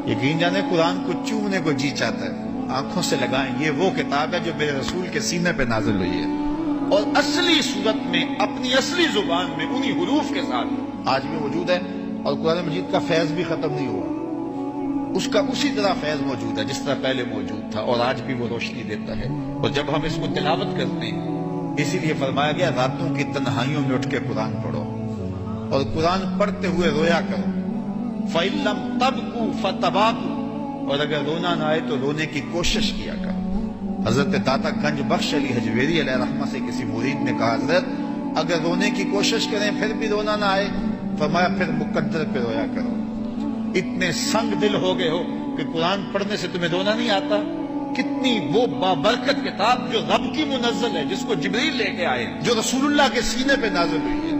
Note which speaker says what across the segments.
Speaker 1: یقین جانے قرآن کو چومنے کو جی چاہتا ہے، آنکھوں سے لگائیں، یہ وہ کتاب ہے جو میرے رسول کے سینے پہ نازل ہوئی ہے، اور اصلی صورت میں اپنی اصلی زبان میں انہی حروف کے ساتھ آج بھی موجود ہے، اور قرآن مجید کا فیض بھی ختم نہیں ہوا، اس کا اسی طرح فیض موجود ہے جس طرح پہلے موجود تھا، اور آج بھی وہ روشنی دیتا ہے۔ اور جب ہم اس کو تلاوت کرتے ہیں، اسی لیے فرمایا گیا راتوں کی تنہائیوں میں اٹھ کے قرآن پڑھو، اور قرآن پڑھتے ہوئے رویا کرو، فَإِن لَمْ تَبْكُوا فَتَبَاكُوا، اور اگر رونا نہ آئے تو رونے کی کوشش کیا کرو۔ حضرت داتا گنج بخش علی حجویری علیہ رحمہ سے کسی مرید نے کہا، حضرت اگر رونے کی کوشش کریں پھر بھی رونا نہ آئے، فرمایا پھر مقدر پہ رویا کرو۔ اتنے سنگ دل ہو گئے ہو کہ قرآن پڑھنے سے تمہیں رونا نہیں آتا؟ کتنی وہ بابرکت کتاب جو رب کی منزل ہے، جس کو جبریل لے کے آئے، جو رسول اللہ کے سینے پہ نازل ہوئی ہے،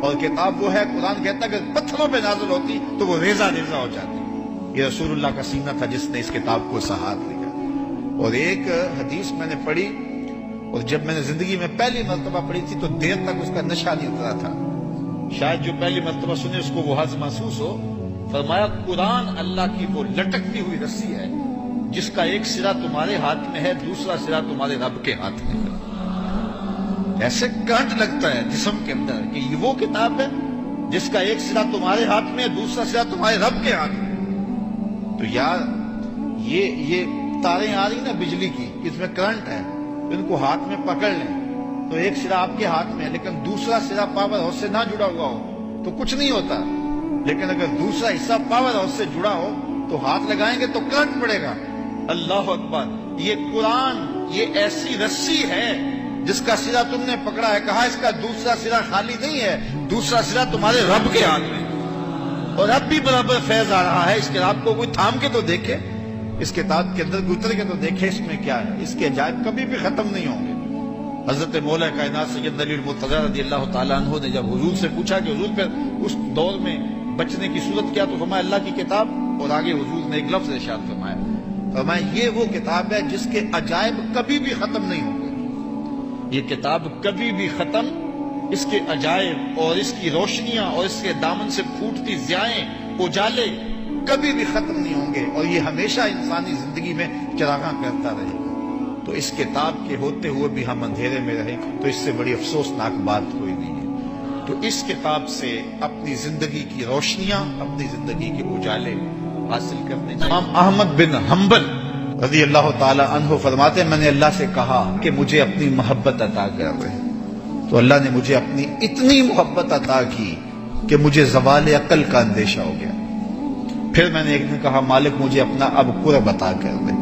Speaker 1: اور کتاب وہ ہے، قرآن کہتا ہے کہ پتھروں پہ نازل ہوتی تو وہ ریزہ ریزہ ہو جاتی۔ یہ رسول اللہ کا سینہ تھا جس نے اس کتاب کو سہار لیا۔ اور ایک حدیث میں نے پڑھی، اور جب میں نے زندگی میں پہلی مرتبہ پڑھی تھی تو دیر تک اس کا نشہ نہیں اترا تھا، شاید جو پہلی مرتبہ سنے اس کو وہ حظ محسوس ہو۔ فرمایا قرآن اللہ کی وہ لٹکتی ہوئی رسی ہے جس کا ایک سرا تمہارے ہاتھ میں ہے، دوسرا سرا تمہارے رب کے ہاتھ میں ہے۔ ایسے کرنٹ لگتا ہے جسم کے اندر کہ یہ وہ کتاب ہے جس کا ایک سرا تمہارے ہاتھ میں ہے، دوسرا سرا تمہارے رب کے ہاتھ میں۔ تو یار یہ تاریں آ رہی نا بجلی کی، اس میں کرنٹ ہے، ان کو ہاتھ میں پکڑ لیں تو ایک سرا آپ کے ہاتھ میں ہے، لیکن دوسرا سرا پاور ہاؤس سے نہ جڑا ہوا ہو تو کچھ نہیں ہوتا، لیکن اگر دوسرا حصہ پاور ہاؤس سے جڑا ہو تو ہاتھ لگائیں گے تو کرنٹ پڑے گا۔ اللہ اکبر! یہ قرآن یہ ایسی رسی ہے جس کا سرا تم نے پکڑا ہے، کہا اس کا دوسرا سرا خالی نہیں ہے، دوسرا سرا تمہارے رب کے ہاتھ میں، اور اب بھی برابر فیض آ رہا ہے۔ اس کتاب کو کوئی تھام کے تو دیکھے، اس کتاب کے اندر گزر کے تو دیکھے اس میں کیا ہے، اس کے عجائب کبھی بھی ختم نہیں ہوں گے۔ حضرت مولا کائنات سید علی المرتضیٰ رضی اللہ تعالیٰ عنہ نے جب حضور سے پوچھا کہ حضور پھر اس دور میں بچنے کی صورت کیا، تو فرمایا اللہ کی کتاب، اور آگے حضور نے ایک لفظ ارشاد فرمایا، فرمایا یہ وہ کتاب ہے جس کے عجائب کبھی بھی ختم نہیں ہوں گے۔ یہ کتاب کبھی بھی ختم، اس کے عجائب اور اس کی روشنیاں اور اس کے دامن سے پھوٹتی ضیائیں، اجالے کبھی بھی ختم نہیں ہوں گے، اور یہ ہمیشہ انسانی زندگی میں چراغاں کرتا رہے گا۔ تو اس کتاب کے ہوتے ہوئے بھی ہم اندھیرے میں رہیں تو اس سے بڑی افسوسناک بات کوئی نہیں ہے۔ تو اس کتاب سے اپنی زندگی کی روشنیاں، اپنی زندگی کے اجالے حاصل کرنے چاہیے۔ امام احمد بن حنبل رضی اللہ تعالی عنہ فرماتے ہیں، میں نے اللہ سے کہا کہ مجھے اپنی محبت عطا کر دے، تو اللہ نے مجھے اپنی اتنی محبت عطا کی کہ مجھے زوال عقل کا اندیشہ ہو گیا۔ پھر میں نے ایک دن کہا مالک مجھے اپنا اب قرب عطا کر دے،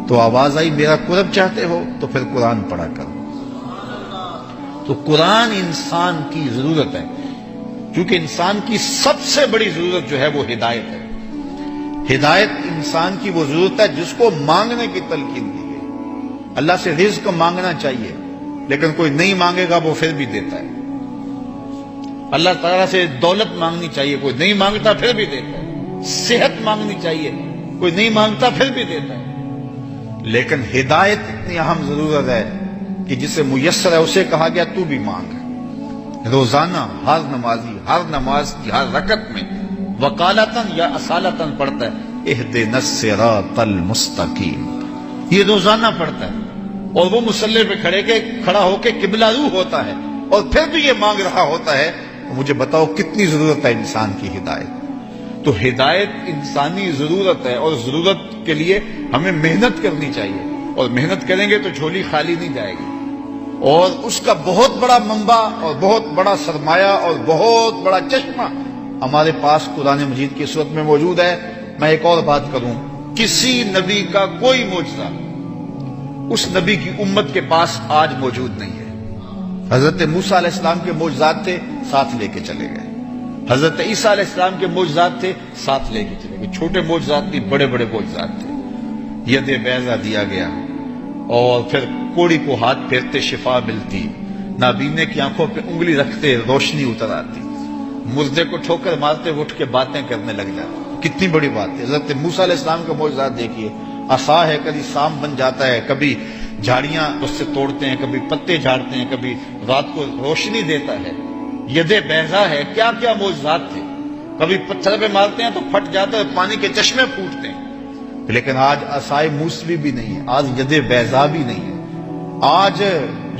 Speaker 1: تو آواز آئی میرا قرب چاہتے ہو تو پھر قرآن پڑھا کرو۔ تو قرآن انسان کی ضرورت ہے، کیونکہ انسان کی سب سے بڑی ضرورت جو ہے وہ ہدایت ہے۔ ہدایت انسان کی وہ ضرورت ہے جس کو مانگنے کی تلقین دی گئی۔ اللہ سے رزق مانگنا چاہیے، لیکن کوئی نہیں مانگے گا وہ پھر بھی دیتا ہے۔ اللہ تعالیٰ سے دولت مانگنی چاہیے، کوئی نہیں مانگتا پھر بھی دیتا ہے۔ صحت مانگنی چاہیے، کوئی نہیں مانگتا پھر بھی دیتا ہے۔ لیکن ہدایت اتنی اہم ضرورت ہے کہ جسے میسر ہے اسے کہا گیا تو بھی مانگ۔ روزانہ ہر نمازی ہر نماز کی ہر رکعت میں وقالتاً یا اصالتاً پڑھتا ہے اہدنا الصراط المستقیم، یہ روزانہ پڑھتا ہے، اور وہ مصلی پہ کھڑا ہو کے قبلہ رو ہوتا ہے، اور پھر بھی یہ مانگ رہا ہوتا ہے۔ مجھے بتاؤ کتنی ضرورت ہے انسان کی ہدایت۔ تو ہدایت انسانی ضرورت ہے، اور ضرورت کے لیے ہمیں محنت کرنی چاہیے، اور محنت کریں گے تو جھولی خالی نہیں جائے گی۔ اور اس کا بہت بڑا منبع اور بہت بڑا سرمایہ اور بہت بڑا چشمہ ہمارے پاس قرآن مجید کی صورت میں موجود ہے۔ میں ایک اور بات کروں، کسی نبی کا کوئی معجزہ اس نبی کی امت کے پاس آج موجود نہیں ہے۔ حضرت موسیٰ علیہ السلام کے معجزات تھے، ساتھ لے کے چلے گئے۔ حضرت عیسیٰ علیہ السلام کے معجزات تھے، ساتھ لے کے چلے گئے۔ چھوٹے معجزات نہیں، بڑے بڑے معجزات تھے۔ ید بیضا دیا گیا، اور پھر کوڑی کو ہاتھ پھیرتے شفا ملتی، نابینے کی آنکھوں پہ انگلی رکھتے روشنی اتر آتی، مردے کو ٹھوکر مارتے اٹھ کے باتیں کرنے لگ جاتے۔ کتنی بڑی بات ہے۔ حضرت موسیٰ علیہ السلام کا معجزات دیکھیے، عصا ہے کبھی سام بن جاتا ہے، کبھی جھاڑیاں اس سے توڑتے ہیں، کبھی پتے جھاڑتے ہیں، کبھی رات کو روشنی دیتا ہے۔ ید بیضا ہے، کیا کیا معجزات تھے۔ کبھی پتھر پہ مارتے ہیں تو پھٹ جاتا ہے، پانی کے چشمے پھوٹتے ہیں، لیکن آج عصائے موسوی بھی نہیں ہے، آج ید بیضا بھی نہیں ہے، آج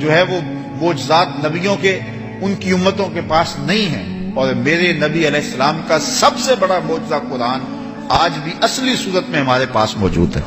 Speaker 1: جو ہے وہ معجزات نبیوں کے ان کی امتوں کے پاس نہیں ہیں، اور میرے نبی علیہ السلام کا سب سے بڑا معجزہ قرآن آج بھی اصلی صورت میں ہمارے پاس موجود ہے۔